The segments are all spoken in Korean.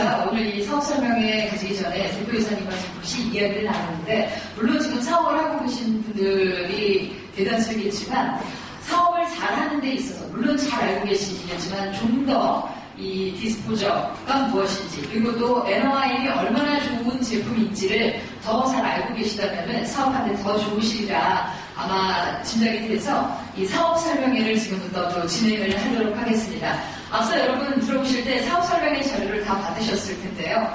저희가 오늘 이 사업 설명회 가지기 전에 대표이사님과 잠시 이야기를 나누는데, 물론 지금 사업을 하고 계신 분들이 대다수겠지만 사업을 잘하는 데 있어서 물론 잘 알고 계시겠지만 좀 더 이 디스포저가 무엇인지, 그리고 또 NOIM이 얼마나 좋은 제품인지를 더 잘 알고 계시다면 사업하는데 더 좋으시리라 아마 짐작이 돼서 이 사업 설명회를 지금부터 또 진행을 하도록 하겠습니다. 앞서 여러분 들어오실 때 사업 설명회 자료를 다 받으셨을 텐데요.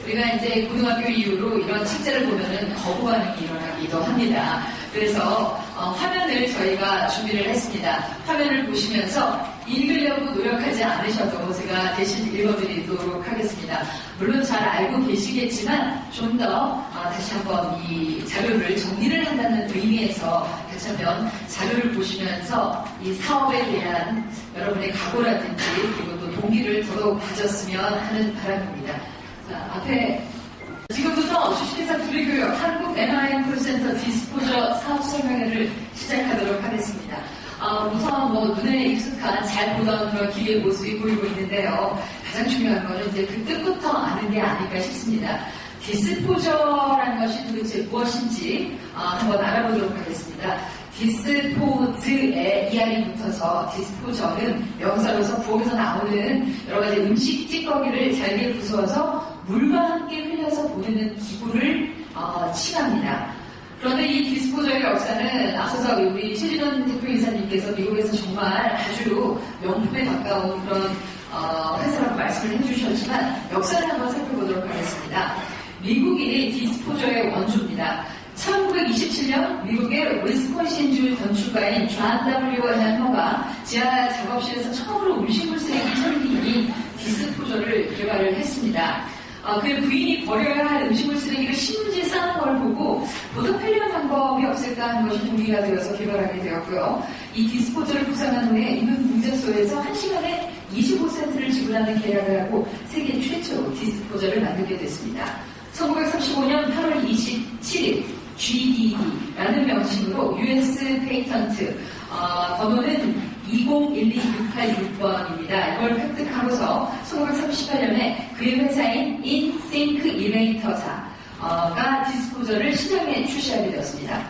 우리가 이제 고등학교 이후로 이런 책자를 보면은 거부 반응이 일어나기도 합니다. 그래서 화면을 저희가 준비를 했습니다. 화면을 보시면서 읽으려고 노력하지 않으셔도 제가 대신 읽어드리도록 하겠습니다. 물론 잘 알고 계시겠지만 좀 더 다시 한번 이 자료를 정리를 한다는 의미에서 다시 한번 자료를 보시면서 이 사업에 대한 여러분의 각오라든지 그리고 또 동기를 더더욱 가졌으면 하는 바람입니다. 자, 앞에 지금부터 주식회사 두리교육 한국 NIM 콜센터 디스포저 사업 설명회를 시작하도록 하겠습니다. 우선 눈에 익숙한 잘 보던 그런 기계의 모습이 보이고 있는데요. 가장 중요한 거는 이제 그 뜻부터 아는 게 아닐까 싶습니다. 디스포저라는 것이 도대체 무엇인지 한번 알아보도록 하겠습니다. 디스포즈에 ER이 붙어서 디스포저는 명사로서 부엌에서 나오는 여러 가지 음식 찌꺼기를 잘게 부수어서 물과 함께 흘려서 보내는 기구를 칭합니다. 그런데 이 디스포저의 역사는 앞서서 우리 최진원 대표이사님께서 미국에서 정말 아주 명품에 가까운 그런 회사라고 말씀을 해주셨지만 역사를 한번 살펴보도록 하겠습니다. 미국이 디스포저의 원조입니다. 1927년 미국의 위스콘신주 건축가인 존 W. 헬머가 지하 작업실에서 처음으로 음식물 쓰레기 처리기인 디스포저를 개발을 했습니다. 그 부인이 버려야 할 음식물 쓰레기를 신문지에 싸는 걸 보고 보다 편리한 방법이 없을까 하는 것이 동기가 되어서 개발하게 되었고요. 이 디스포저를 구상한 후에 인근 공제소에서 1시간에 25센트를 지불하는 계약을 하고 세계 최초로 디스포저를 만들게 됐습니다. 1935년 8월 27일 GDD라는 명칭으로 US 페이턴트 번호는 2012686번입니다. 이걸 획득하고서 1938년에 그의 회사인 인싱크 이레이터사가 디스포저를 시장에 출시하게 되었습니다.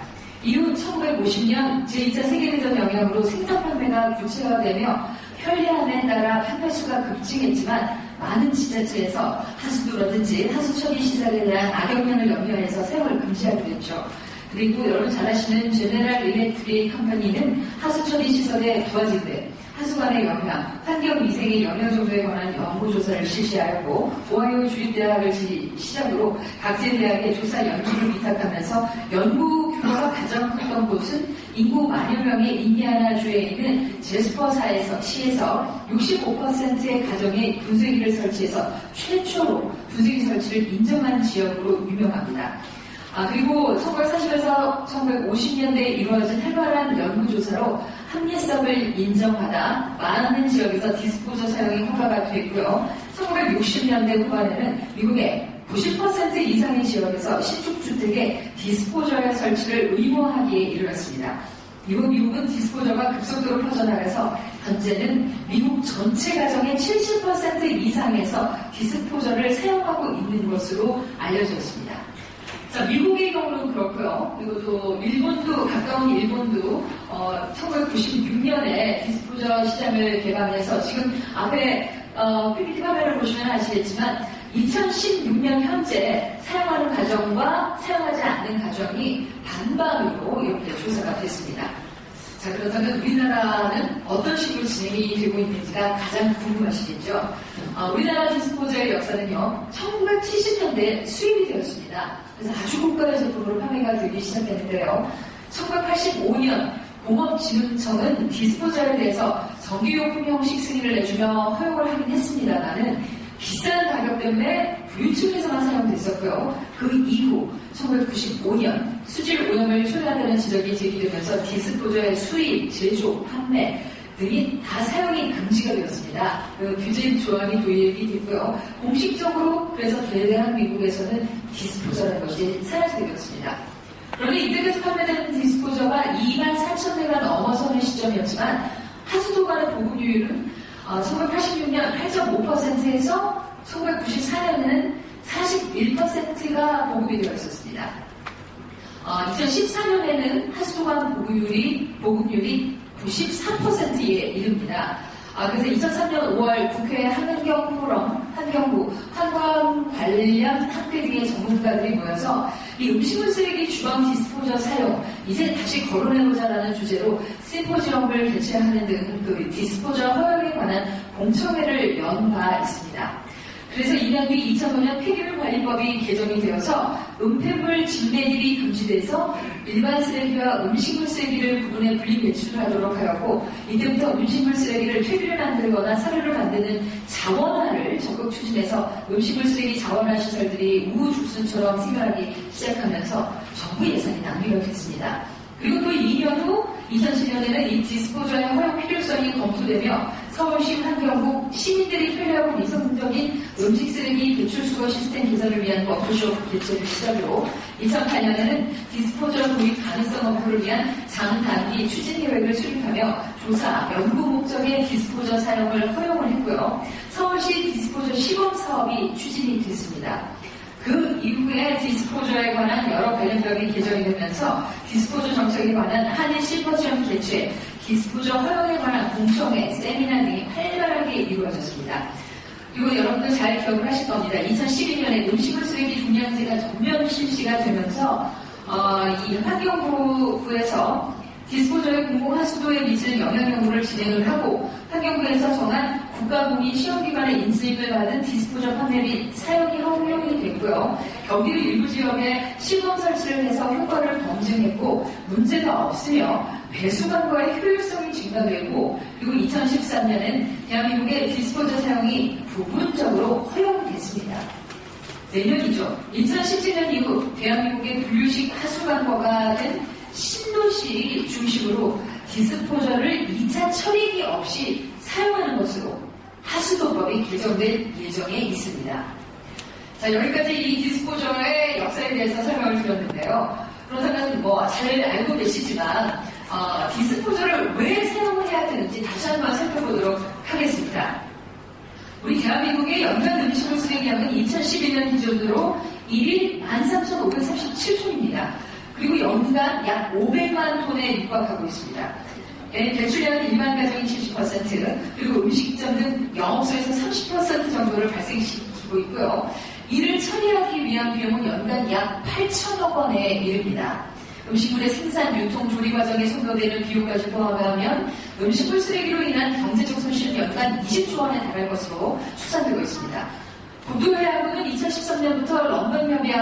이후 1950년 제2차 세계대전 영향으로 생산 판매가 구체화되며 편리함에 따라 판매수가 급증했지만 많은 지자체에서 하수도라든지 하수처리 시설에 대한 악영향을 염려해서 사용을 금지하게 됐죠. 그리고 여러분 잘 아시는 제네럴 일렉트릭 컴퍼니는 하수처리 시설에 부하지대, 하수관의 영향, 환경위생의 영향 정도에 관한 연구조사를 실시하였고 오하이오 주립대학을 시작으로 각지 대학의 조사 연구를 위탁하면서 연구 규모가 가장 컸던 곳은 인구 10,000여 명의 인디아나주에 있는 제스퍼시에서 65%의 가정에 분쇄기를 설치해서 최초로 분쇄기 설치를 인정한 지역으로 유명합니다. 그리고 1940에서 1950년대에 이루어진 활발한 연구조사로 합리성을 인정하다 많은 지역에서 디스포저 사용이 허가가 됐고요. 1960년대 후반에는 미국의 90% 이상의 지역에서 신축주택에 디스포저의 설치를 의무화하기에 이르렀습니다. 이후 미국은 디스포저가 급속도로 퍼져나가서 현재는 미국 전체 가정의 70% 이상에서 디스포저를 사용하고 있는 것으로 알려져 있습니다. 자, 미국의 경우는 그렇고요. 그리고 또 일본도, 가까운 일본도 1996년에 디스포저 시장을 개방해서 지금 앞에 PPT 화면을 보시면 아시겠지만 2016년 현재 사용하는 가정과 사용하지 않는 가정이 반반으로 이렇게 조사가 됐습니다. 자, 그렇다면 우리나라는 어떤 식으로 진행이 되고 있는지가 가장 궁금하시겠죠? 우리나라 디스포저의 역사는요, 1970년대에 수입이 되었습니다. 그래서 아주 고가의 제품으로 판매가 되기 시작했는데요. 1985년 공업진흥청은 디스포저에 대해서 전기용품 형식 승인을 내주며 허용을 하긴 했습니다만은 비싼 가격 때문에 부유층에서만 사용됐었고요. 그 이후 1995년 수질 오염을 초래한다는 지적이 제기되면서 디스포저의 수입, 제조, 판매 등이 다 사용이 금지가 되었습니다. 그 규제 조항이 도입이 됐고요. 공식적으로 그래서 대한민국에서는 디스포저라는 것이 사라지게 되었습니다. 그런데 이때까지 판매되는 디스포저가 24,000대가 넘어서는 시점이었지만 하수도 간의 보급률은 1986년 8.5%에서 1994년 91%가 보급이 되어 있었습니다. 2014년에는 하수도관 보급률이 94%에 이릅니다. 그래서 2003년 5월 국회 한경부 한관 관련 학회 등의 전문가들이 모여서 이 음식물 쓰레기 주방 디스포저 사용 이제 다시 거론해보자라는 주제로 심포지엄을 개최하는 등 그 디스포저 허용에 관한 공청회를 연 바 있습니다. 그래서 이년 뒤 2005년 폐기물 관리법이 개정이 되어서 음폐물 진매질이 금지돼서 일반 쓰레기와 음식물 쓰레기를 구분해 분리 배출하도록 하였고, 이때부터 음식물 쓰레기를 퇴비를 만들거나 사료를 만드는 자원화를 적극 추진해서 음식물 쓰레기 자원화 시설들이 우후죽순처럼 생겨나기 시작하면서 정부 예산이 낭비가 됐습니다. 그리고 또 2년 후 2010년에는 이 디스포저의 허용 필요성이 검토되며 서울시 환경부 시민들이 편리하고 이성적인 음식 쓰레기 배출 수거 시스템 개선을 위한 워크숍 개최를 시작으로 2008년에는 디스포저 도입 가능성 확보를 위한 장단기 추진 계획을 수립하며 조사, 연구 목적의 디스포저 사용을 허용을 했고요. 서울시 디스포저 시범 사업이 추진이 됐습니다. 그 이후에 디스포저에 관한 여러 관련법이 개정이 되면서 디스포저 정책에 관한 한일 심포지엄 개최, 디스포저 허용에 관한 공청회, 세미나 등이 활발하게 이루어졌습니다. 그리고 여러분들 잘 기억을 하실 겁니다. 2012년에 음식물 쓰레기 종량제가 전면 실시가 되면서 이 환경부에서 디스포저의 공공하수도에 미치는 영향 연구를 진행을 하고, 환경부에서 정한 국가공인 시험기관의 인수입을 받은 디스포저 판매 및 사용이 허용이 됐고요. 경기도 일부 지역에 시범 설치를 해서 효과를 검증했고 문제가 없으며 배수 관과의 효율성이 증가되고, 그리고 2013년엔 대한민국의 디스포저 사용이 부분적으로 허용됐습니다. 내년이죠. 2017년 이후 대한민국의 분류식 하수관과가 된 신도시 중심으로 디스포저를 2차 처리기 없이 사용하는 것으로 하수도법이 개정될 예정에 있습니다. 자, 여기까지 이 디스포저의 역사에 대해서 설명을 드렸는데요. 그렇다면 잘 알고 계시지만 디스포저를 왜 사용을 해야 되는지 다시 한번 살펴보도록 하겠습니다. 우리 대한민국의 연간 음식물 쓰레기량은 2012년 기준으로 1일 13,537톤입니다. 그리고 연간 약 500만 톤에 육박하고 있습니다. 배출량은 일반 가정이 70%, 그리고 음식점 등 영업소에서 30% 정도를 발생시키고 있고요. 이를 처리하기 위한 비용은 연간 약 8천억 원에 이릅니다. 음식물의 생산, 유통, 조리 과정에 소요되는 비용까지 포함하면 음식물 쓰레기로 인한 경제적 손실은 연간 20조 원에 달할 것으로 추산되고 있습니다. 국토해양부는 2013년부터 런던 협약에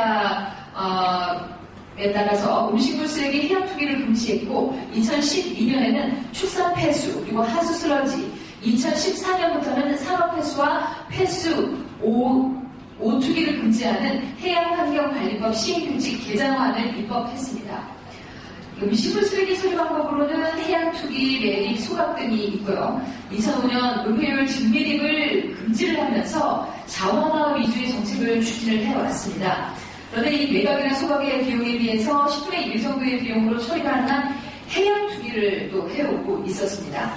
따라서 음식물 쓰레기 해양 투기를 금지했고, 2012년에는 축산 폐수 그리고 하수 슬러지, 2014년부터는 산업 폐수와 폐수 오투기를 금지하는 해양환경관리법 시행규칙 개정안을 입법했습니다. 음식물 쓰레기 처리 방법으로는 해양투기, 매립, 소각 등이 있고요. 2005년 음회율 증매립을 금지를 하면서 자원화 위주의 정책을 추진을 해왔습니다. 그런데 이 매각이나 소각의 비용에 비해서 10분의 1 정도의 비용으로 처리 가능한 해양투기를 또 해오고 있었습니다.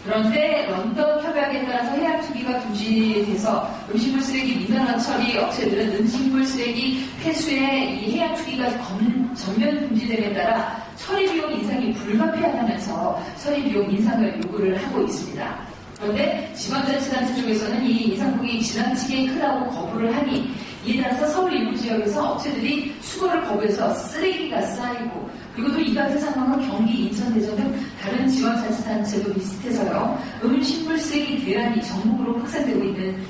그런데 런던 협약에 따라서 해양 투기가 금지돼서 음식물 쓰레기 민간화 처리 업체들은 음식물 쓰레기 폐수에 이 해양 투기가 전면 금지됨에 따라 처리 비용 인상이 불가피하다면서 처리 비용 인상을 요구를 하고 있습니다. 그런데 지방자치단체 쪽에서는 이 인상폭이 지나치게 크다고 거부를 하니, 이에 따라서 서울 일부 지역에서 업체들이 수거를 거부해서 쓰레기가 쌓이고, 그리고 또 이 같은 상황은 경기, 인천, 대전 등 다른 지방자치단체도 비슷해서요. 음식물 쓰레기 대란이 전국으로 확산되고 있는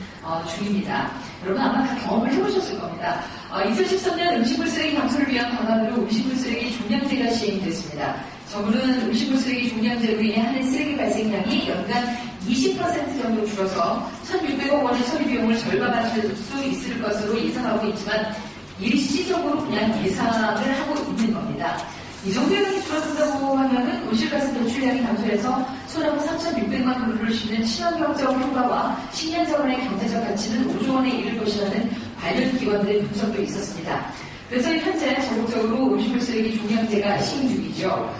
중입니다. 여러분 아마 다 경험을 해보셨을 겁니다. 2013년 음식물 쓰레기 감소를 위한 방안으로 음식물 쓰레기 종량제가 시행됐습니다. 정부는 음식물 쓰레기 종량제로 인해 하는 쓰레기 발생량이 연간 20% 정도 줄어서 1,600억 원의 처리 비용을 절감할 수 있을 것으로 예상하고 있지만, 일시적으로 그냥 예상을 하고 있는 겁니다. 이 정도 양이 줄어든다고 하면은 온실가스 배출량이 감소해서 소나무 3,600만 그루를 싣는 친환경적 효과와 10년 자원의 경제적 가치는 5조 원에 이를 것이라는 관련 기관들의 분석도 있었습니다. 그래서 현재 전국적으로 음식물 쓰레기 종량제가 시행 중이죠.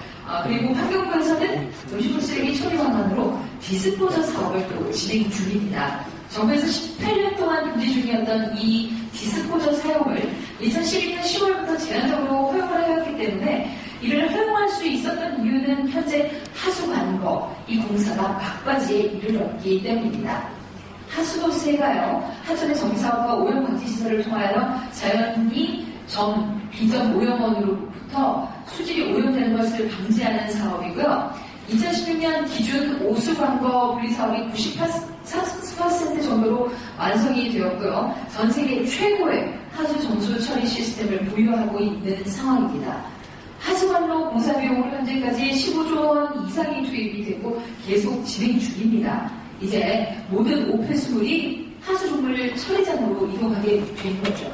그리고 환경부에서는 음식물 쓰레기 처리 방안으로 디스포저 사업을 또 진행 중입니다. 정부에서 18년 동안 금지 중이었던 이 디스포저 사용을 2012년 10월부터 제한적으로 허용을 해왔기 때문에 이를 허용할 수 있었던 이유는 현재 하수관거, 이 공사가 막바지에 이르렀기 때문입니다. 하수도세가요, 하천의 정사업과 오염 방지 시설을 통하여 자연이 비전 오염원으로부터 수질이 오염되는 것을 방지하는 사업이고요. 2016년 기준 오수관거 분리사업이 98% 정도로 완성이 되었고요. 전 세계 최고의 하수 정수 처리 시스템을 보유하고 있는 상황입니다. 하수관로 공사 비용으로 현재까지 15조 원 이상이 투입이 되고 계속 진행 중입니다. 이제 모든 오폐수물이 하수종물 처리장으로 이동하게 된 거죠.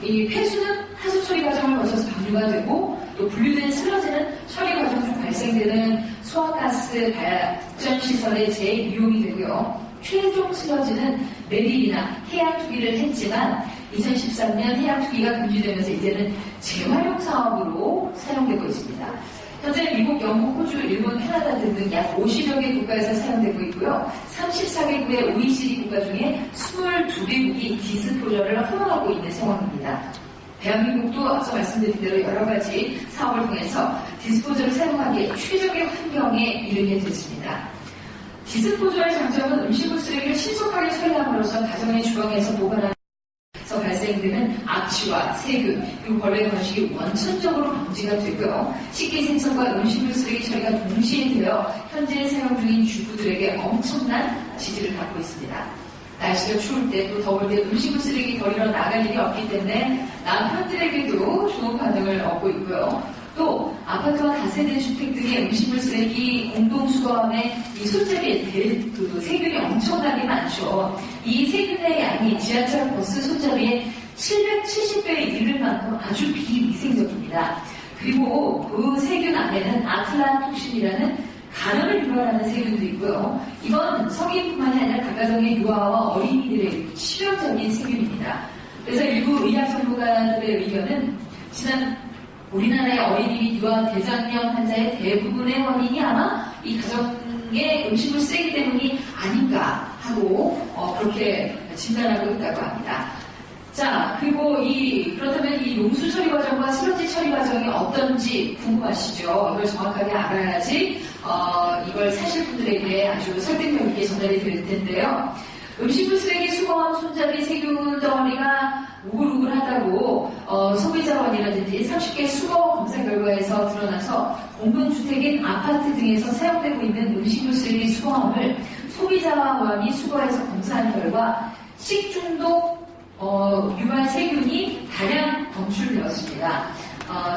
이 폐수는 하수 처리 과정을 거쳐서 방류가 되고 또 분류된 슬러지는 처리 과정 중 발생되는 수화가스 발전 시설에 재이용이 되고요. 최종 슬러지는 매립이나 해양 투기를 했지만 2013년 해양 투기가 금지되면서 이제는 재활용 사업으로 사용되고 있습니다. 현재 미국, 영국, 호주, 일본, 캐나다 등등 약 50여 개 국가에서 사용되고 있고요. 34개국의 OECD 국가 중에 22개국이 디스포저를 허용하고 있는 상황입니다. 대한민국도 앞서 말씀드린 대로 여러 가지 사업을 통해서 디스포저를 사용하기에 최적의 환경에 이르게 됐습니다. 디스포저의 장점은 음식물 쓰레기를 신속하게 처리함으로써 가정의 주방에서 보관하는 발생되는 악취와 세균, 그리고 벌레 번식이 원천적으로 방지가 되고요. 식기세척과 음식물 쓰레기 처리가 동시에 되어 현재 사용 중인 주부들에게 엄청난 지지를 받고 있습니다. 날씨가 추울 때 또 더울 때 음식물 쓰레기 버리러 나갈 일이 없기 때문에 남편들에게도 좋은 반응을 얻고 있고요. 또 아파트와 다세대 주택 등의 음식물 쓰레기 공동 수거함에 이 손잡이에 세균이 엄청나게 많죠. 이 세균의 양이 지하철 버스 손잡이에 770배에 이를 만큼 아주 비위생적입니다. 그리고 그 세균 안에는 아틀란톡신이라는 간암을 유발하는 세균도 있고요. 이건 성인뿐만이 아니라 각 가정의 유아와 어린이들의 치명적인 세균입니다. 그래서 일부 의학 전문가들의 의견은 지난 우리나라의 어린이 및 유아 대장염 환자의 대부분의 원인이 아마 이 가정의 음식물 쓰레기 때문이 아닌가 하고 그렇게 진단하고 있다고 합니다. 자, 그리고 그렇다면 이 용수 처리 과정과 슬러지 처리 과정이 어떤지 궁금하시죠? 이걸 정확하게 알아야지 이걸 사실 분들에게 아주 설득력 있게 전달이 될 텐데요. 음식물 쓰레기 수거함 손잡이 세균 덩어리가 우글우글하다고 소비자원이라든지 30개 수거 검사 결과에서 드러나서 공동주택인 아파트 등에서 사용되고 있는 음식물 쓰레기 수거함을 소비자원이 수거해서 검사한 결과 식중독 유발 세균이 다량 검출되었습니다.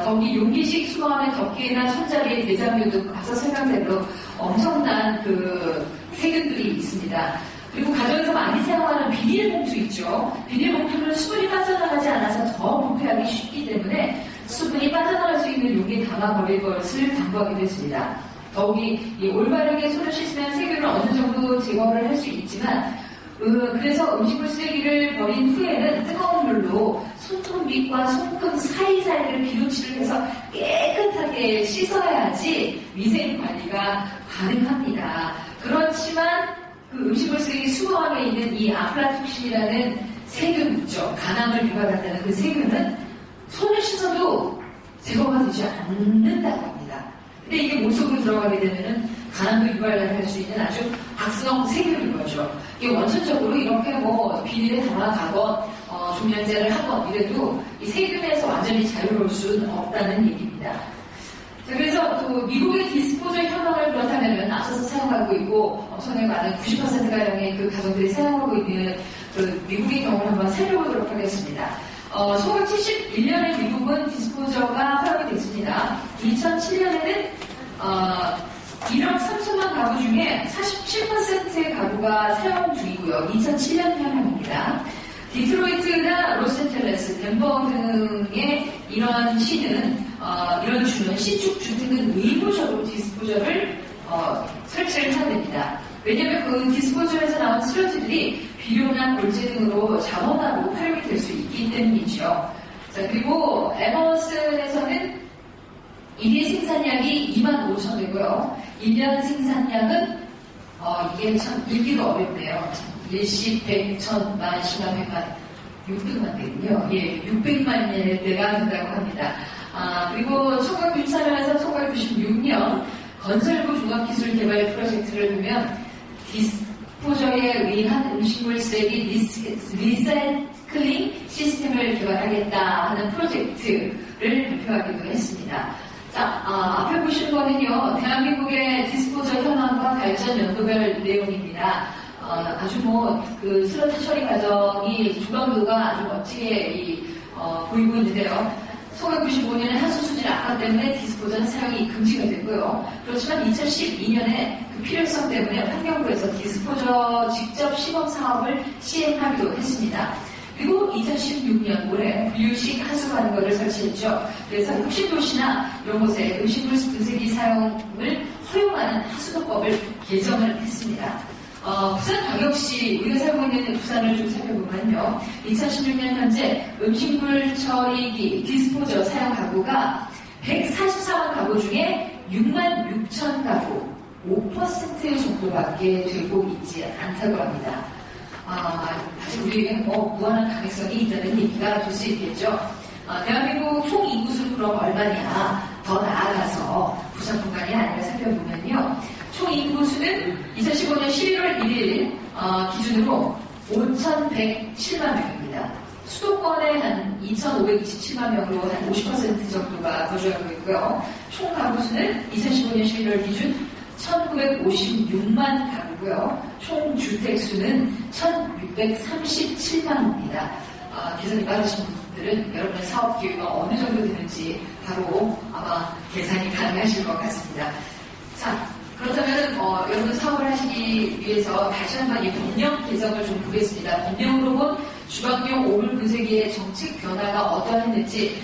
더욱이 용기식 수거함의 덮개나 손잡이의 대장류 등 앞서 설명된 대로 엄청난 세균들이 있습니다. 그리고 가정에서 많이 사용하는 비닐봉투 있죠. 비닐봉투는 수분이 빠져나가지 않아서 더 부패하기 쉽기 때문에 수분이 빠져나갈 수 있는 용기에 담아버릴 것을 당부하기도 했습니다. 더욱이 올바르게 손을 씻으면 세균을 어느 정도 제거를 할 수 있지만 그래서 음식물 쓰레기를 버린 후에는 뜨거운 물로 손톱 밑과 손금 사이사이를 비누칠을 해서 깨끗하게 씻어야지 위생 관리가 가능합니다. 그렇지만 음식물 쓰레기 수거함에 있는 이 아플라톡신이라는 세균 있죠. 간암을 유발한다는 그 세균은 손을 씻어도 제거가 되지 않는다고 합니다. 근데 이게 몸속으로 들어가게 되면은 간암도 유발을 할 수 있는 아주 악성 세균인 거죠. 이게 원천적으로 이렇게 비닐에 담아가건 종량제를 하건 이래도 이 세균에서 완전히 자유로울 수는 없다는 얘기입니다. 자, 그래서 또 미국의 디스포저 혁명을 그렇다면 앞서서 사용하고 있고 엄청나게 많은 90%가량의 그 가정들이 사용하고 있는 미국의 경우를 한번 살펴보도록 하겠습니다. 1971년에 미국은 디스포저가 허용이 됐습니다. 2007년에는 1억 3천만 가구 중에 47%의 가구가 사용 중이고요. 2007년 현황입니다. 디트로이트나 로스앤젤레스, 덴버 등의 이런 시는 이런 주는 신축 주택은 의무적으로 디스포저를 설치를 해야 됩니다. 왜냐하면 그 디스포저에서 나온 슬러지들이 비료나 골재 등으로 자원화로 활용이 될 수 있기 때문이죠. 자, 그리고 에머슨에서는 1일 생산량이 25,000대고요. 1년 생산량은 이게 참 읽기도 어렵네요. 일십, 백, 천, 만, 십만, 백만. 600만 대군요. 예, 600만 대가 된다고 합니다. 그리고 1994년에서 1996년 건설부 종합기술개발 프로젝트를 보면 디스포저에 의한 음식물 쓰레기 리사이클링 시스템을 개발하겠다 하는 프로젝트를 발표하기도 했습니다. 자, 앞에 보시는 거는요, 대한민국의 디스포저 현황과 발전 연도별 내용입니다. 아주 슬러지 처리 과정이 조감도가 아주 멋지게 보이고 있는데요. 1995년에 하수 수질 악화 때문에 디스포저 사용이 금지가 됐고요. 그렇지만 2012년에 그 필요성 때문에 환경부에서 디스포저 직접 시범 사업을 시행하기도 했습니다. 그리고 2016년 올해 분류식 하수 관거를 설치했죠. 그래서 혁신도시나 이런 곳에 음식물 분쇄기 사용을 허용하는 하수도법을 개정을 했습니다. 부산광역시, 우리가 살고 있는 부산을 좀 살펴보면요. 2016년 현재 음식물 처리기, 디스포저 사용 가구가 144만 가구 중에 6만 6천 가구, 5% 정도밖에 되고 있지 않다고 합니다. 아직 우리에게는 무한한 가능성이 있다는 얘기가 될 수 있겠죠. 대한민국 총 인구수는 그럼 얼마냐? 더 나아가서 부산뿐만이 아니라 살펴보면요. 총 인구수는 2015년 11월 1일 기준으로 5,107만 명입니다. 수도권에 한 2,527만 명으로 한 50% 정도가 거주하고 있고요. 총 가구수는 2015년 11월 기준 1,956만 가구고요. 총 주택수는 1,637만입니다. 계산이 빠르신 분들은 여러분의 사업 기회가 어느 정도 되는지 바로 아마 계산이 가능하실 것 같습니다. 자, 그렇다면 여러분 사업을 하시기 위해서 다시 한번 이 법령 개정을 좀 보겠습니다. 법령으로 본 주방용 오물 분쇄기의 정책 변화가 어떠했는지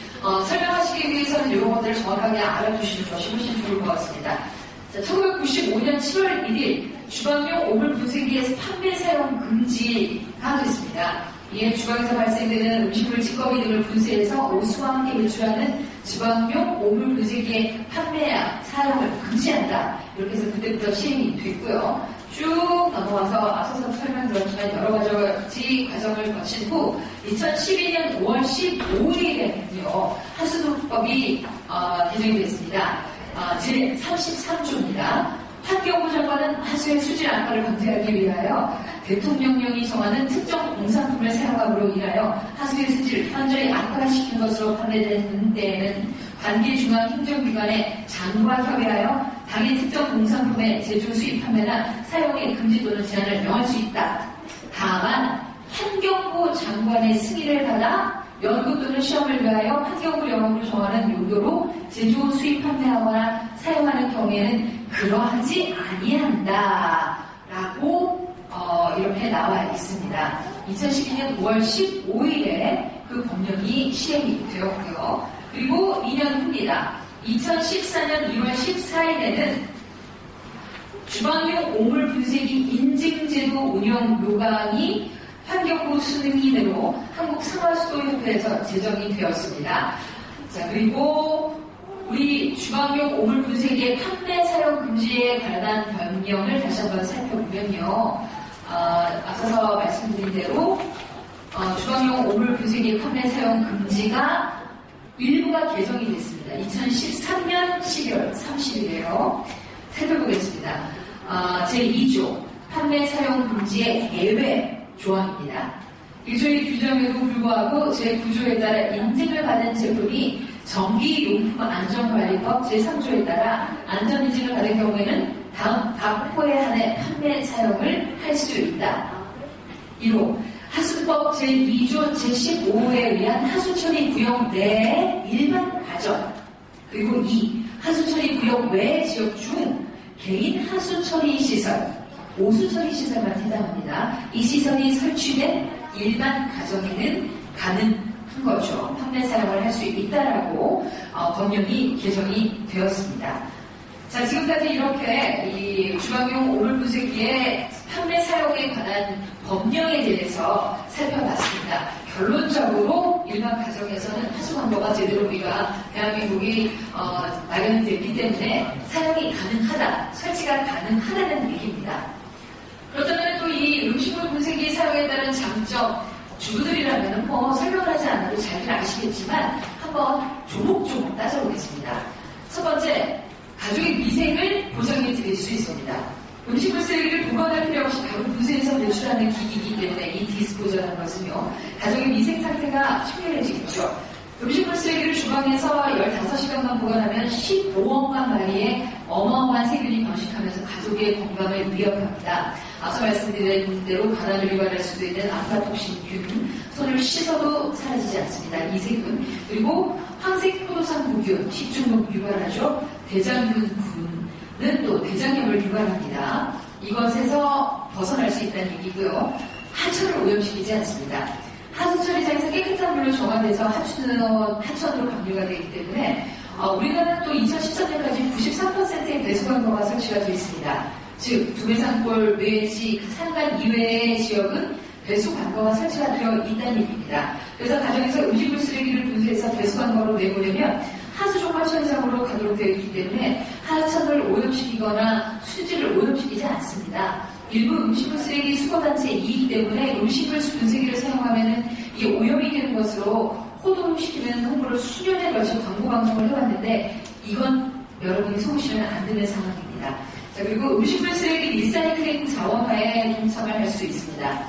설명하시기 위해서는 이런 것들을 정확하게 알아두시는 것이 훨씬 좋을 것 같습니다. 자, 1995년 7월 1일 주방용 오물 분쇄기의 판매 사용 금지가 됐습니다. 이에 주방에서 발생되는 음식물 찌꺼기 등을 분쇄해서 오수와 함께 배출하는 주방용 오물 분쇄기의 판매량, 사용을 금지한다. 이렇게 해서 그때부터 시행이 됐고요. 쭉 넘어와서 앞서서 설명드렸지만 여러 가지 과정을 거친 후 2012년 5월 15일에는요. 하수도법이 개정이 됐습니다. 제33조입니다. 환경부 장관은 하수의 수질 악화를 방지하기 위하여 대통령령이 정하는 특정 공산품을 사용함으로 인하여 하수의 수질을 현저히 악화시킨 것으로 판매되는 데에는 관계 중앙 행정기관의 장과 협의하여 당의 특정 공산품의 제조 수입 판매나 사용의 금지 또는 제한을 명할 수 있다. 다만 환경부 장관의 승인을 받아 연구 또는 시험을 위하여 환경부 영역으로 정하는 용도로 제조 수입 판매하거나 사용하는 경우에는 그러하지 아니한다 라고 이렇게 나와 있습니다. 2012년 5월 15일에 그 법령이 시행이 되었고요. 그리고 2년 후입니다. 2014년 2월 14일에는 주방용 오물 분쇄기 인증제도 운영 요강이 환경부 승인으로 한국상하수도협회에서 제정이 되었습니다. 자, 그리고 우리 주방용 오물 분쇄기의 판매 사용 금지에 관한 변경을 다시 한번 살펴보면요. 앞서서 말씀드린 대로 주방용 오물 분쇄기 판매 사용 금지가 일부가 개정이 됐습니다. 2013년 12월 30일에요. 살펴보겠습니다. 제2조 판매 사용 금지의 예외 조항입니다. 1조의 규정에도 불구하고 제9조에 따라 인증을 받은 제품이 전기용품안전관리법 제3조에 따라 안전인증을 받은 경우에는 다음 각 호에 한해 판매 사용을 할 수 있다. 1호 하수법 제2조 제15호에 의한 하수처리 구역 내 일반 가전. 그리고 2. 하수처리 구역 외 지역 중 개인 하수처리 시설, 오수처리 시설만 해당합니다. 이 시설이 설치된 일반 가정에는 가능한 거죠. 판매 사용을 할 수 있다라고 법령이 개정이 되었습니다. 자, 지금까지 이렇게 이 주방용 오물 분쇄기의 판매 사용에 관한 법령에 대해서 살펴봤습니다. 결론적으로 일반 가정에서는 하수 관보가 제대로 우리가 대한민국이 마련됐기 때문에 사용이 가능하다, 설치가 가능하다는 얘기입니다. 그렇다면 또 이 음식물 분쇄기 사용에 따른 장점, 주부들이라면 뭐 설명을 하지 않아도 잘들 아시겠지만 한번 조목조목 따져보겠습니다. 첫 번째, 가족의 위생을 보장해 드릴 수 있습니다. 음식물 쓰레기를 보관할 필요 없이 바로 분쇄해서 배출하는 기기이기 때문에 이 디스포저라는 것은요, 가족의 위생 상태가 청결해지겠죠. 음식물 쓰레기를 주방에서 15시간만 보관하면 15억만 마리의 어마어마한 세균이 번식하면서 가족의 건강을 위협합니다. 앞서 말씀드린 대로 간암을 유발할 수도 있는 아파톡신균, 손을 씻어도 사라지지 않습니다. 이 세균. 그리고 황색 포도상 무균, 식중독 유발하죠. 대장균은 또 대장염을 유발합니다. 이것에서 벗어날 수 있다는 얘기고요. 하천을 오염시키지 않습니다. 하수 처리장에서 깨끗한 물로 정화돼서 하천으로 방류가 되기 때문에 우리나라는 또 2013년까지 93%의 배수관로가 설치가 되어 있습니다. 즉 두메산골 외지 산간 이외의 지역은 배수관로가 설치가 되어 있다는 얘기입니다. 그래서 가정에서 음식물 쓰레기를 분쇄해서 배수관로로 내보내면 하수종합 처리장으로 가도록 되어 있기 때문에 하천을 오염시키거나 수질을 오염시키지 않습니다. 일부 음식물 쓰레기 수거단체이기 때문에 음식물 분쇄기를 사용하면 이게 오염이 되는 것으로 호도시키는 홍보를 수년에 걸쳐 광고 방송을 해왔는데 이건 여러분이 속으시면 안 되는 상황입니다. 자, 그리고 음식물 쓰레기 리사이클링 자원화에 동참을 할 수 있습니다.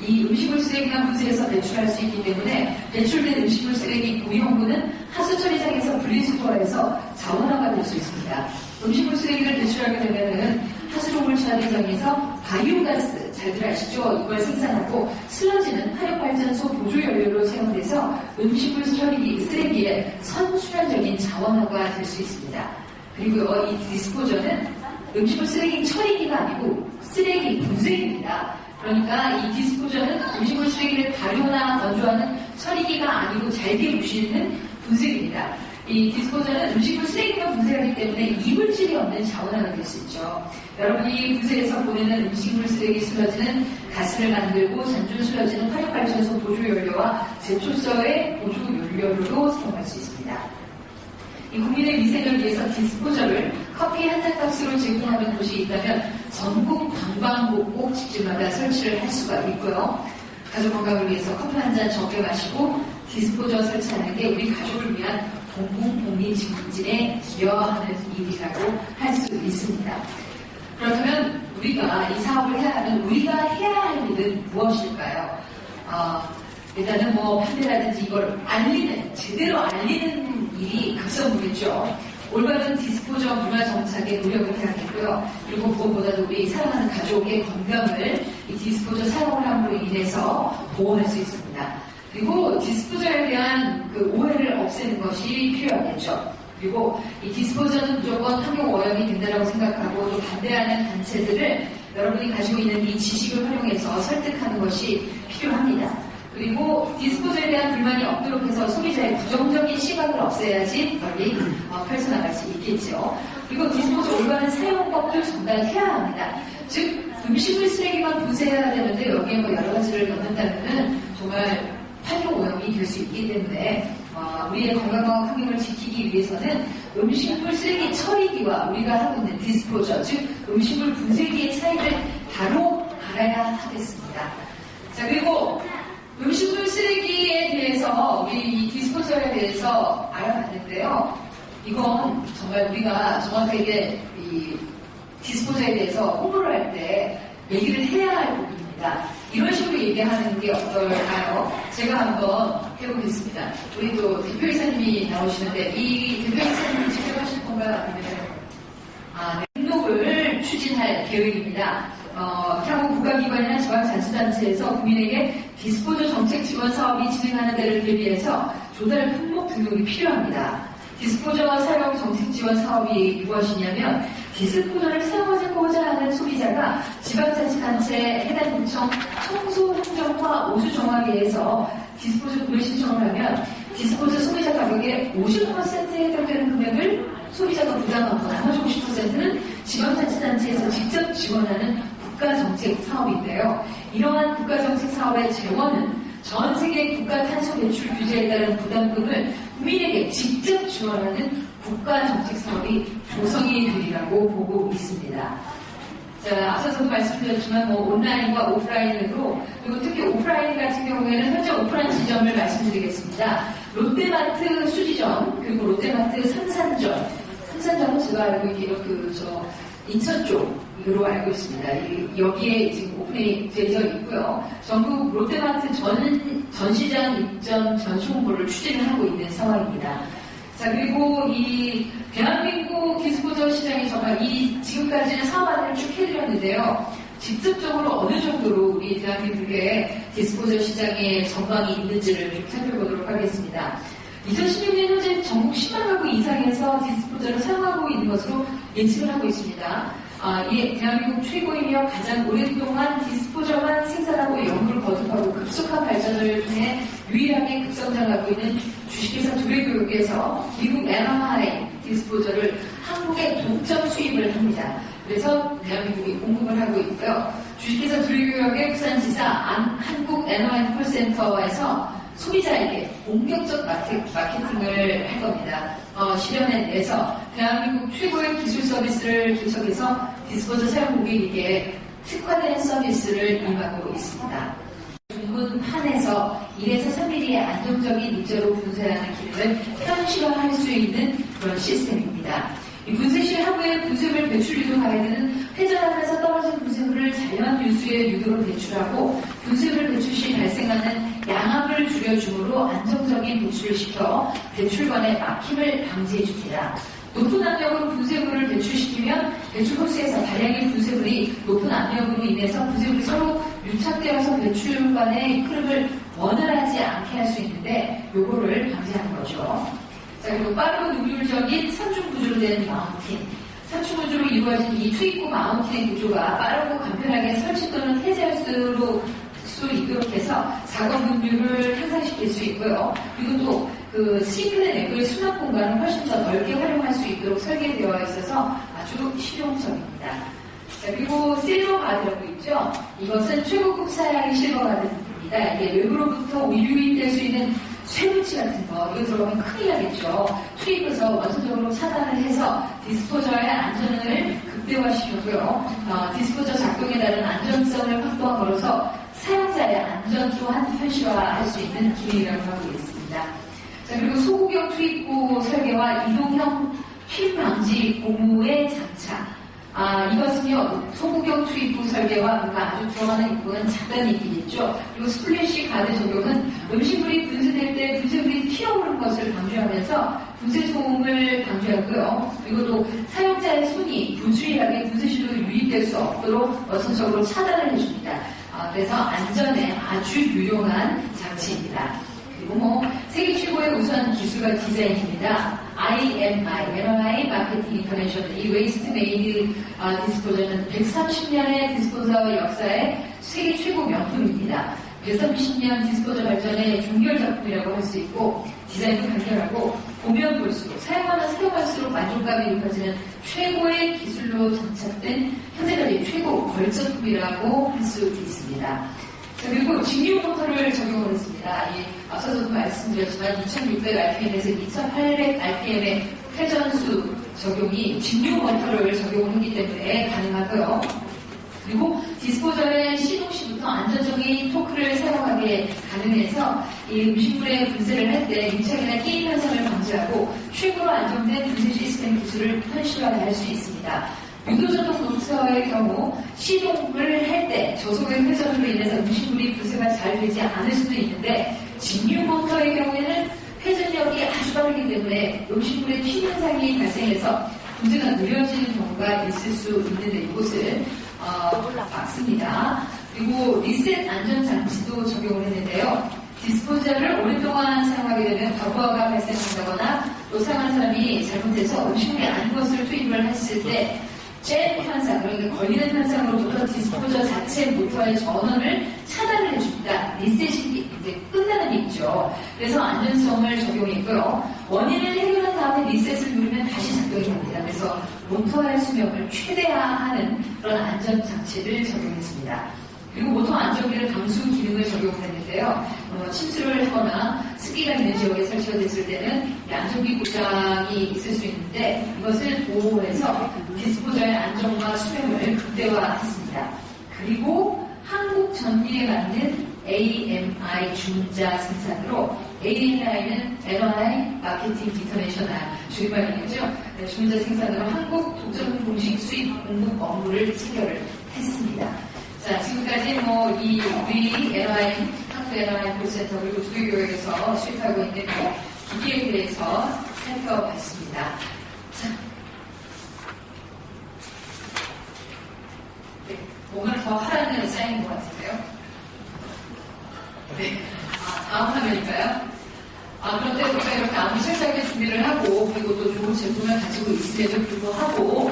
이 음식물 쓰레기만 분쇄해서 배출할 수 있기 때문에 배출된 음식물 쓰레기 고형분은 하수처리장에서 분리수거해서 자원화가 될 수 있습니다. 음식물 쓰레기를 배출하게 되면은 하수종물 처리장에서 바이오가스, 잘들 아시죠? 이걸 생산하고 슬러지는 화력발전소 보조연료로 사용돼서 음식물 쓰레기의 선순환적인 자원화가 될 수 있습니다. 그리고 이 디스포저는 음식물 쓰레기 처리기가 아니고 쓰레기 분쇄기입니다. 그러니까 이 디스포저는 음식물 쓰레기를 발효나 건조하는 처리기가 아니고 잘게 부시는 분쇄기입니다. 이 디스포저는 음식물 쓰레기만 분쇄하기 때문에 이물질이 없는 자원화가 될 수 있죠. 여러분이 분쇄해서 보내는 음식물 쓰레기 슬러지는 가스를 만들고 잔존 슬러지는 화력발전소 보조연료와 제초서의 보조연료로 사용할 수 있습니다. 이 국민의 위생을 위해서 디스포저를 커피 한 잔 값으로 제공하는 곳이 있다면 전국 방방곡곡 집집마다 설치를 할 수가 있고요. 가족 건강을 위해서 커피 한 잔 적게 마시고 디스포저 설치하는 게 우리 가족을 위한 공공복리 증진에 기여하는 일이라고 할 수 있습니다. 그렇다면 우리가 이 사업을 해야 하면 우리가 해야 할 일은 무엇일까요? 일단은 뭐 판매라든지 이걸 제대로 알리는 일이 급선무겠죠. 올바른 디스포저 문화 정착에 노력을 해야겠고요. 그리고 무엇보다도 우리 사랑하는 가족의 건강을 이 디스포저 사용을 함으로 인해서 보호할 수 있습니다. 그리고 디스포저에 대한 그 오해를 없애는 것이 필요하겠죠. 그리고 이 디스포저는 무조건 환경 오염이 된다고 생각하고 또 반대하는 단체들을 여러분이 가지고 있는 이 지식을 활용해서 설득하는 것이 필요합니다. 그리고 디스포저에 대한 불만이 없도록 해서 소비자의 부정적인 시각을 없애야지 빨리 펼쳐나갈 수 있겠죠. 그리고 디스포저 올바른 사용법도 전달해야 합니다. 즉 음식물 쓰레기만 분쇄해야 되는데 여기에 뭐 여러 가지를 넣는다면은 정말 환경 오염이 될 수 있기 때문에 우리의 건강과 환경을 지키기 위해서는 음식물 쓰레기 처리기와 우리가 하고 있는 디스포저, 즉 음식물 분쇄기의 차이를 바로 알아야 하겠습니다. 자, 그리고 음식물 쓰레기에 대해서 우리 이 디스포저에 대해서 알아봤는데요. 이건 정말 우리가 정확하게 이 디스포저에 대해서 홍보를 할 때 얘기를 해야 할 부분입니다. 이런 식으로 얘기하는 게 어떨까요? 제가 한번 해보겠습니다. 우리 또 대표이사님이 나오시는데 이 대표이사님이 직접 하실 건가요? 아니면 등록을 추진할 계획입니다. 향후 국가기관이나 지방자치단체에서 국민에게 디스포저 정책 지원 사업이 진행하는 데를 대비해서 조달 품목 등록이 필요합니다. 디스포저 사용 정책 지원 사업이 무엇이냐면 디스포저를 사용하고자 하는 소비자가 지방자치단체 해당 구청 청소행정과 오수정화계에서 디스포저 구매 신청을 하면 디스포저 소비자 가격의 50%에 해당되는 금액을 소비자가 부담하고 나머지 50%는 지방자치단체에서 직접 지원하는 국가정책 사업인데요. 이러한 국가정책 사업의 재원은 전 세계 국가 탄소 배출 규제에 따른 부담금을 국민에게 직접 지원하는 국가정책 사업이 조성이 되리라고 보고 있습니다. 자, 앞서서도 말씀드렸지만 뭐 온라인과 오프라인으로, 그리고 특히 오프라인 같은 경우에는 현재 오프라인 지점을 말씀드리겠습니다. 롯데마트 수지점, 그리고 롯데마트 삼산점. 삼산점은 제가 알고 있기로 인천 쪽으로 알고 있습니다. 여기에 지금 오픈이 되어 있고요. 전국 롯데마트 전시장 입점 전시 홍보를 추진을 하고 있는 상황입니다. 자, 그리고 이 대한민국 디스포저 시장이 정말 지금까지는 사업 안내를 쭉 해드렸는데요. 직접적으로 어느 정도로 우리 대한민국의 디스포저 시장의 전망이 있는지를 좀 살펴보도록 하겠습니다. 2016년 현재 전국 10만 가구 이상에서 디스포저를 사용하고 있는 것으로 예측을 하고 있습니다. 대한민국 최고이며 가장 오랫동안 디스포저만 생산하고 연구를 거듭하고 급속한 발전을 통해 유일하게 급성장하고 있는 주식회사 두레교육에서 미국 NRI 디스포저를 한국에 독점 수입을 합니다. 그래서 대한민국이 공급을 하고 있고요. 주식회사 두레교육의 부산지사 한국 NRI 콜센터에서 소비자에게 본격적 마케팅을 할 겁니다. 10여 년 내에서 대한민국 최고의 기술 서비스를 계속해서 디스포저 사용 고객에게 특화된 서비스를 임하고 있습니다. 중문판에서 1에서 3mm의 안정적인 입자로 분쇄하는 기능을 현실화할 수 있는 그런 시스템입니다. 이 분쇄실 하부에 분쇄물 배출류도 가해드는 회전하면서 떨어진 분쇄물을 자연 유수의 유도로 배출하고 분쇄물 배출 시 발생하는 양압을 줄여줌으로 안정적인 배출을 시켜 배출관의 막힘을 방지해줍니다. 높은 압력으로 분쇄물을 배출시키면 배출 호스에서 다량의 분쇄물이 높은 압력으로 인해서 분쇄물이 서로 유착되어서 배출관의 흐름을 원활하지 않게 할 수 있는데 요거를 방지하는 거죠. 자, 그리고 빠르고 능률적인 3중 구조로 된 마운팅. 3중 구조로 이루어진 이 투입구 마운팅의 구조가 빠르고 간편하게 설치 또는 해제할 수 있도록 해서 작업 능률을 향상시킬 수 있고요. 그리고 또 싱크대 내부의 수납 공간을 훨씬 더 넓게 활용할 수 있도록 설계되어 있어서 아주 실용적입니다. 자, 그리고 실버 가드라고 있죠. 이것은 최고급 사양의 실버 가드입니다. 이게 외부로부터 유입될 수 있는 쇠붙이 같은 거, 이거 들어가면 큰일 나겠죠. 투입해서 원천적으로 차단을 해서 디스포저의 안전을 극대화시켰고요. 디스포저 작동에 따른 안전성을 확보함으로써 사용자의 안전 또한 현실화할 수 있는 기능이라고 하고 있습니다. 자, 그리고 소구경 투입구 설계와 이동형 핀 방지 고무의 장착. 이것은요, 소구경 투입구 설계와 뭔가 아주 들어가는 입구는 잠깐 있겠죠. 그리고 스플래시 가드 적용은 음식물이 분쇄될 때 분쇄물이 튀어오르는 것을 방지하면서 분쇄 소음을 방지하고요. 그리고 또 사용자의 손이 부주의하게 분쇄실로 유입될 수 없도록 원천적으로 차단을 해줍니다. 그래서 안전에 아주 유용한 장치입니다. 그리고 세계 최고의 우수한 기술과 디자인입니다. NRI 마케팅 인터내셔널, 이 웨이스트 메이드 디스포저는 130년의 디스포저 역사의 세계 최고 명품입니다. 130년 디스포저 발전의 종결 작품이라고 할 수 있고, 디자인도 간결하고 보면 볼수록 사용할수록 만족감이 높아지는 최고의 기술로 장착된 현재까지 최고 걸작품이라고 할 수 있습니다. 자, 그리고 직류 모터를 적용을 했습니다. 앞서도 말씀드렸지만 2600rpm에서 2800rpm의 회전수 적용이 직류 모터를 적용을 했기 때문에 가능하고요. 그리고 디스포저의 시동 시부터 안전적인 토크를 사용하게 가능해서 이 음식물의 분쇄를 할 때 유착이나 끼임 현상을 방지하고 최고로 안정된 분쇄 시스템 기술을 현실화할 수 있습니다. 유도전동 모터의 경우 시동을 할 때 저속의 회전으로 인해서 음식물이 분쇄가 잘 되지 않을 수도 있는데, 직류 모터의 경우에는 회전력이 아주 빠르기 때문에 음식물의 튀 현상이 발생해서 분쇄가 느려지는 경우가 있을 수 있는데 이곳을 막습니다. 그리고 리셋 안전장치도 적용을 했는데요. 디스포저를 오랫동안 사용하게 되면 과부하가 발생한다거나 또 사용한 사람이 잘못해서 음식물이 아닌 것을 투입을 했을 때 잼 현상, 그러니까 걸리는 현상으로부터 디스포저 자체 모터의 전원을 차단을 해줍니다. 리셋이 이제 끝나는 얘기죠. 그래서 안전성을 적용했고요. 원인을 해결한 다음에 리셋을 누르면 다시 작동이 됩니다. 그래서 모터의 수명을 최대화하는 그런 안전장치를 적용했습니다. 그리고 모터 안정기를 감수 기능을 적용했는데요. 침수를 하거나 습기가 있는 지역에 설치가 됐을 때는 이 안정기 고장이 있을 수 있는데 이것을 보호해서 디스포저의 안정과 수명을 극대화했습니다. 그리고 한국 전기에 맞는 AMI 중자 생산으로 AMI는 NI 마케팅 인터내셔널 주의발명이죠. 중자 생산으로 한국 독점 공식 수입 공급 업무를 체결을 했습니다. 자, 지금까지 우리 NI, 한국 NI 콜센터 그리고 주교교에서 수입하고 있는 기기에 대해서 살펴봤습니다. 자, 네, 뭔가 더 하라는 사인인 것 같은데요. 네, 다음 화면일까요? 그런데 우리가 이렇게 아무리 세세하게 준비를 하고 그리고 또 좋은 제품을 가지고 있음에도 불구하고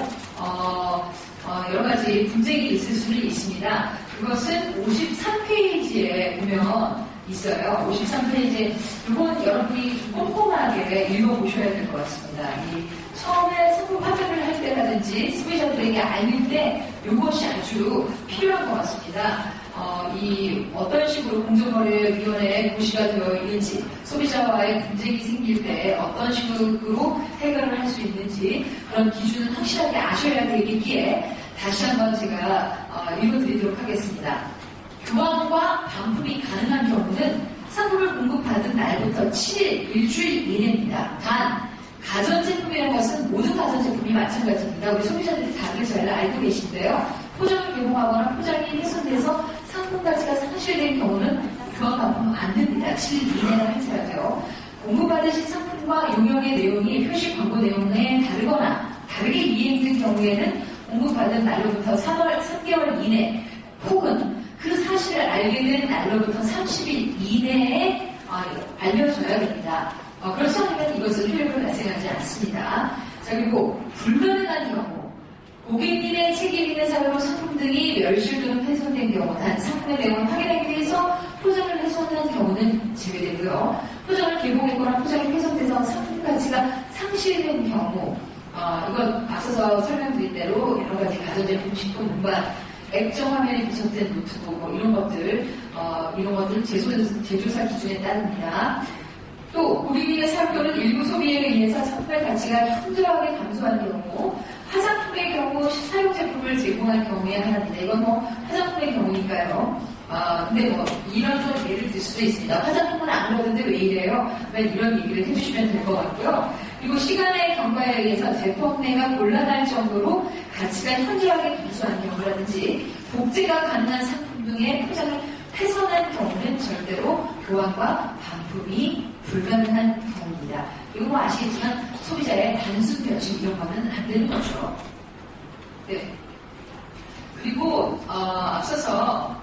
여러 가지 분쟁이 있을 수는 있습니다. 그것은 53페이지에 보면 있어요. 53페이지에 이건 여러분이 좀 꼼꼼하게 읽어보셔야 될 것 같습니다. 처음에 상품 확인을 할 때라든지 소비자들에게 알릴 때 이것이 아주 필요한 것 같습니다. 어떤 식으로 공정거래위원회에 고시가 되어 있는지, 소비자와의 분쟁이 생길 때 어떤 식으로 해결을 할 수 있는지 그런 기준은 확실하게 아셔야 되겠기에 다시 한번 제가 읽어드리도록 하겠습니다. 교환과 반품이 가능한 경우는 상품을 공급받은 날부터 7일, 일주일 이내입니다. 단, 가전제품이라는 것은 모든 가전제품이 마찬가지입니다. 우리 소비자들이 다들 잘 알고 계신데요. 포장을 개봉하거나 포장이 훼손돼서 상품 가치가 상실된 경우는 교환 반품 안 됩니다. 7일 이내라 할지라도요. 공급받으신 상품과 용역의 내용이 표시 광고 내용에 다르거나 다르게 이해된 경우에는 공급받은 날로부터 3개월 이내 혹은 그 사실을 알게 된 날로부터 30일 이내에 알려줘야 됩니다. 그렇지 않으면 이것은 효력을 발생하지 않습니다. 자, 그리고 불가능한 경우 고객님의 책임 있는 사유로 상품 등이 멸실 또는 훼손된 경우 단 상품의 내용을 확인하기 위해서 포장을 훼손한 경우는 제외되고요. 포장을 개봉했거나 포장이 훼손돼서 상품 가치가 상실된 경우 이건 앞서서 설명드린 대로 여러 가지 가전제품, 식품, 운반, 액정 화면에 비춰진 노트북 이런 것들 제조사 기준에 따릅니다. 또 고객님의 사용 또는 일부 소비에 의해서 상품의 가치가 현저하게 감소한 경우, 화장품의 경우 사용 제품을 제공한 경우에 하나입니다. 이건 화장품의 경우니까요. 근데 이런 좀 예를 들 수도 있습니다. 화장품은 안 그러는데 왜 이래요? 이런 얘기를 해주시면 될 것 같고요. 그리고 시간의 경과에 의해서 제품 내가 곤란할 정도로 가치가 현저하게 감소한 경우라든지 복제가 가능한 상품 등의 포장을 훼손한 경우는 절대로 교환과 반품이 불가능한 경우입니다. 이거 아시겠지만 소비자의 단순 변심 이런 거는 안 되는 거죠. 네. 그리고 앞서서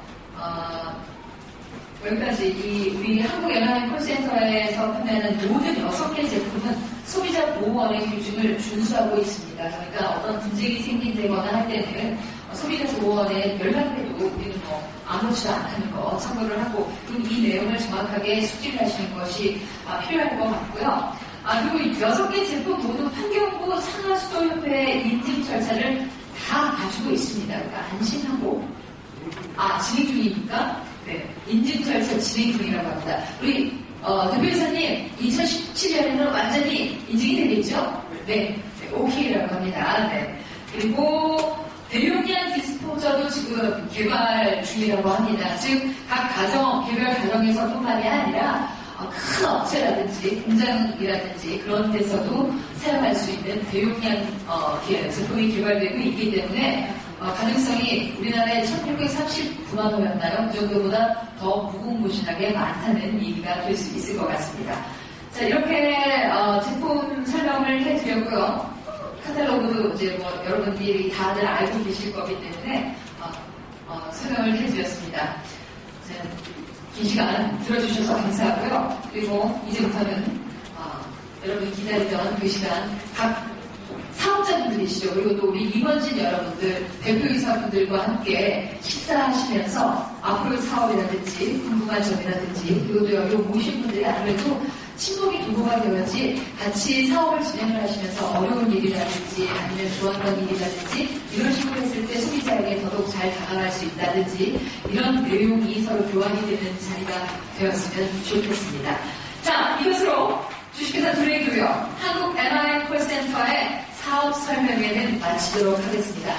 여기까지 우리 한국연합 콜센터에서 판매하는 모든 6개 제품은 소비자 보호원의 규정을 준수하고 있습니다. 그러니까 어떤 분쟁이 생긴다거나 할 때는 소비자 보호원에 연락을 해도 우리는 아무렇지도 않다는 거 참고를 하고 이 내용을 정확하게 숙지를 하시는 것이 필요할 것 같고요. 그리고 6개 제품 모두 환경부 상하수도협회 인증 절차를 다 가지고 있습니다. 그러니까 안심하고 진행 중이니까 네, 인증 절차 진행 중이라고 합니다. 우리 대표이사님 2017년에는 완전히 인증이 되겠죠? 네, 오케이라고 합니다. 네. 그리고 대용량 디스포저도 지금 개발 중이라고 합니다. 즉 각 가정 개별 가정에서뿐만이 아니라 큰 업체라든지 공장이라든지 그런 데서도 사용할 수 있는 대용량 제품이 개발되고 있기 때문에 가능성이 우리나라에 1639만 호였나요? 그 정도보다 더 무궁무진하게 많다는 얘기가 될 수 있을 것 같습니다. 자, 이렇게 제품 설명을 해드렸고요. 카탈로그도 이제 여러분들이 다들 알고 계실 거기 때문에 설명을 해드렸습니다. 긴 시간 들어주셔서 감사하고요. 그리고 이제부터는 여러분 기다리던 그 시간 각 사업자분들이시죠. 그리고 또 우리 임원진 여러분들, 대표이사분들과 함께 식사하시면서 앞으로의 사업이라든지 궁금한 점이라든지 그리고 또 여기 모신 분들이 아무래도 친목이 도모가 되어야지 같이 사업을 진행을 하시면서 어려운 일이라든지 아니면 좋았던 일이라든지 이런 식으로 했을 때 소비자에게 더더욱 잘 다가갈 수 있다든지 이런 내용이 서로 교환이 되는 자리가 되었으면 좋겠습니다. 자, 이것으로 주식회사 두레이교역 한국 MI 콜센터의 사업 설명회는 마치도록 하겠습니다.